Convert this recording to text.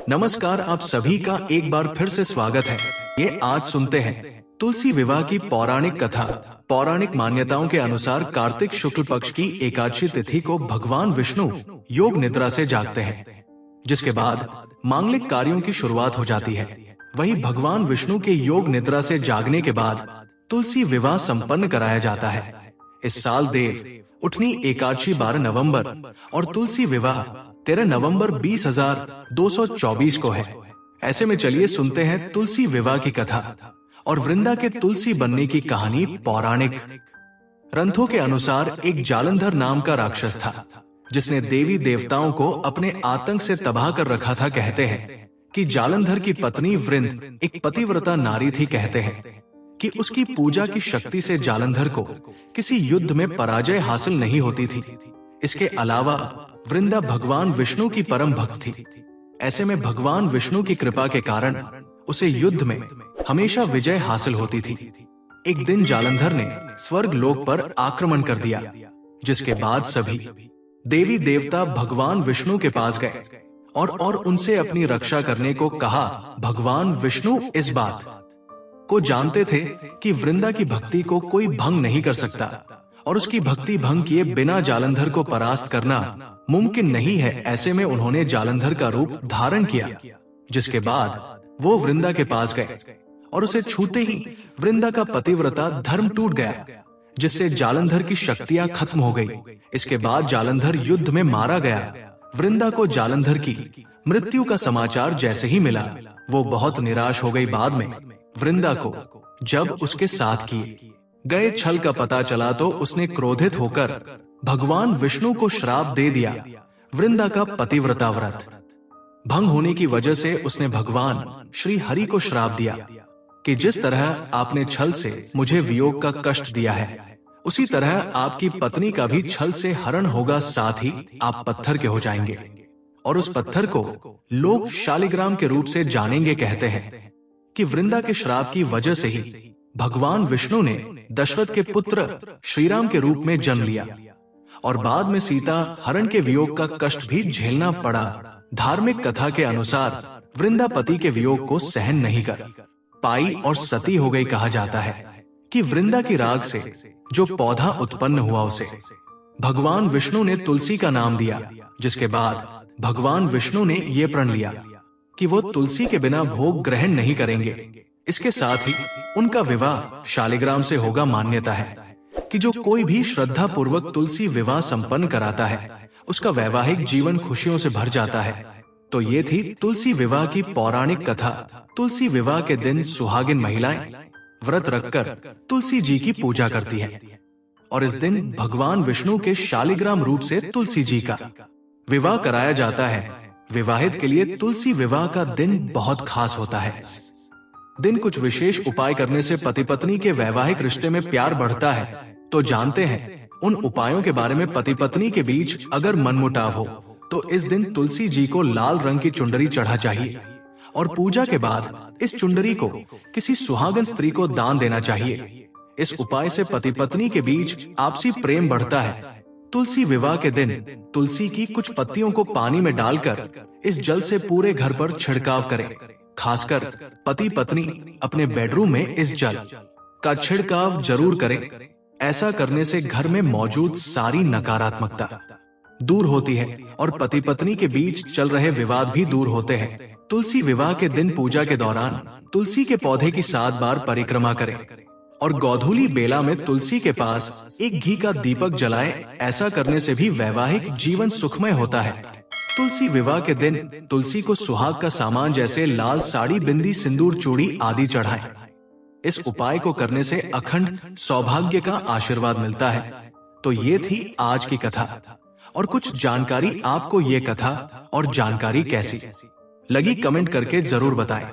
नमस्कार, आप सभी का एक बार फिर से स्वागत है। ये आज सुनते हैं तुलसी विवाह की पौराणिक कथा। पौराणिक मान्यताओं के अनुसार कार्तिक शुक्ल पक्ष की एकादशी तिथि को भगवान विष्णु योग निद्रा से जागते हैं, जिसके बाद मांगलिक कार्यों की शुरुआत हो जाती है। वहीं भगवान विष्णु के योग निद्रा से जागने के बाद तुलसी विवाह संपन्न कराया जाता है। इस साल देव उठनी एकादशी 12 नवंबर और तुलसी विवाह 13 नवंबर 20,224 को है। ऐसे में चलिए सुनते हैं तुलसी विवाह की कथा और वृंदा के तुलसी बनने की कहानी। पौराणिक ग्रंथों के अनुसार एक जालंधर नाम का राक्षस था, जिसने देवी देवताओं को अपने आतंक से तबाह कर रखा था। कहते हैं कि जालंधर की पत्नी वृंद एक पतिव्रता नारी थी। कहते हैं कि उसकी पूजा की शक्ति से जालंधर को किसी युद्ध में पराजय हासिल नहीं होती थी। इसके अलावा वृंदा भगवान विष्णु की परम भक्त थी। ऐसे में भगवान विष्णु की कृपा के कारण उसे युद्ध में हमेशा विजय हासिल होती थी। एक दिन जालंधर ने स्वर्ग लोक पर आक्रमण कर दिया, जिसके बाद सभी देवी देवता भगवान विष्णु के पास गए और उनसे अपनी रक्षा करने को कहा। भगवान विष्णु इस बात को जानते थे कि वृंदा की भक्ति को कोई भंग नहीं कर सकता और उसकी भक्ति भंग किए बिना जालंधर को परास्त करना मुमकिन नहीं है। ऐसे में उन्होंने जालंधर का रूप धारण किया, जिसके बाद वो वृंदा के पास गए और उसे छूते ही वृंदा का पतिव्रता धर्म टूट गया, जिससे जालंधर की शक्तियां खत्म हो गई। इसके बाद जालंधर युद्ध में मारा गया। वृंदा को जालंधर की मृत्यु का समाचार जैसे ही मिला, वो बहुत निराश हो गई। बाद में वृंदा को जब उसके साथ किए गए छल का पता चला तो उसने क्रोधित होकर भगवान विष्णु को श्राप दे दिया। वृंदा का पतिव्रता व्रत भंग होने की वजह से उसने भगवान श्री हरि को श्राप दिया कि जिस तरह आपने छल से मुझे वियोग का कष्ट दिया है, उसी तरह आपकी पत्नी का भी छल से हरण होगा, साथ ही आप पत्थर के हो जाएंगे और उस पत्थर को लोग शालिग्राम के रूप से जानेंगे। कहते हैं कि वृंदा के श्राप की वजह से ही भगवान विष्णु ने दशरथ के पुत्र श्रीराम के रूप में जन्म लिया और बाद में सीता हरण के वियोग का कष्ट भी झेलना पड़ा। धार्मिक कथा के अनुसार वृंदा पति के वियोग को सहन नहीं कर पाई और सती हो गई। कहा जाता है कि वृंदा की राग से जो पौधा उत्पन्न हुआ उसे भगवान विष्णु ने तुलसी का नाम दिया, जिसके बाद भगवान विष्णु ने यह प्रण लिया कि वो तुलसी के बिना भोग ग्रहण नहीं करेंगे। इसके साथ ही उनका विवाह शालिग्राम से होगा। मान्यता है कि जो कोई भी श्रद्धा पूर्वक तुलसी विवाह संपन्न कराता है, उसका वैवाहिक जीवन खुशियों से भर जाता है। तो ये थी तुलसी विवाह की पौराणिक कथा। तुलसी विवाह के दिन सुहागिन महिलाएं व्रत रखकर तुलसी जी की पूजा करती है और इस दिन भगवान विष्णु के शालिग्राम रूप से तुलसी जी का विवाह कराया जाता है। विवाहित के लिए तुलसी विवाह का दिन बहुत खास होता है। दिन कुछ विशेष उपाय करने से पति पत्नी के वैवाहिक रिश्ते में प्यार बढ़ता है। तो जानते हैं उन उपायों के बारे में। पति पत्नी के बीच अगर मनमुटाव हो तो इस दिन तुलसी जी को लाल रंग की चुंदरी चढ़ा चाहिए और पूजा के बाद इस चुंदरी को किसी सुहागन स्त्री को दान देना चाहिए। इस उपाय से पति पत्नी के बीच आपसी प्रेम बढ़ता है। तुलसी विवाह के दिन तुलसी की कुछ पत्तियों को पानी में डालकर इस जल से पूरे घर पर छिड़काव करें। खासकर पति पत्नी अपने बेडरूम में इस जल का छिड़काव जरूर करें। ऐसा करने से घर में मौजूद सारी नकारात्मकता दूर होती है और पति पत्नी के बीच चल रहे विवाद भी दूर होते हैं। तुलसी विवाह के दिन पूजा के दौरान तुलसी के पौधे की 7 बार परिक्रमा करें और गोधूली बेला में तुलसी के पास एक घी का दीपक जलाएं। ऐसा करने से भी वैवाहिक जीवन सुखमय होता है। तुलसी विवाह के दिन तुलसी को सुहाग का सामान जैसे लाल साड़ी, बिंदी, सिंदूर, चूड़ी आदि चढ़ाएं। इस उपाय को करने से अखंड सौभाग्य का आशीर्वाद मिलता है। तो ये थी आज की कथा और कुछ जानकारी। आपको ये कथा और जानकारी कैसी लगी कमेंट करके जरूर बताएं।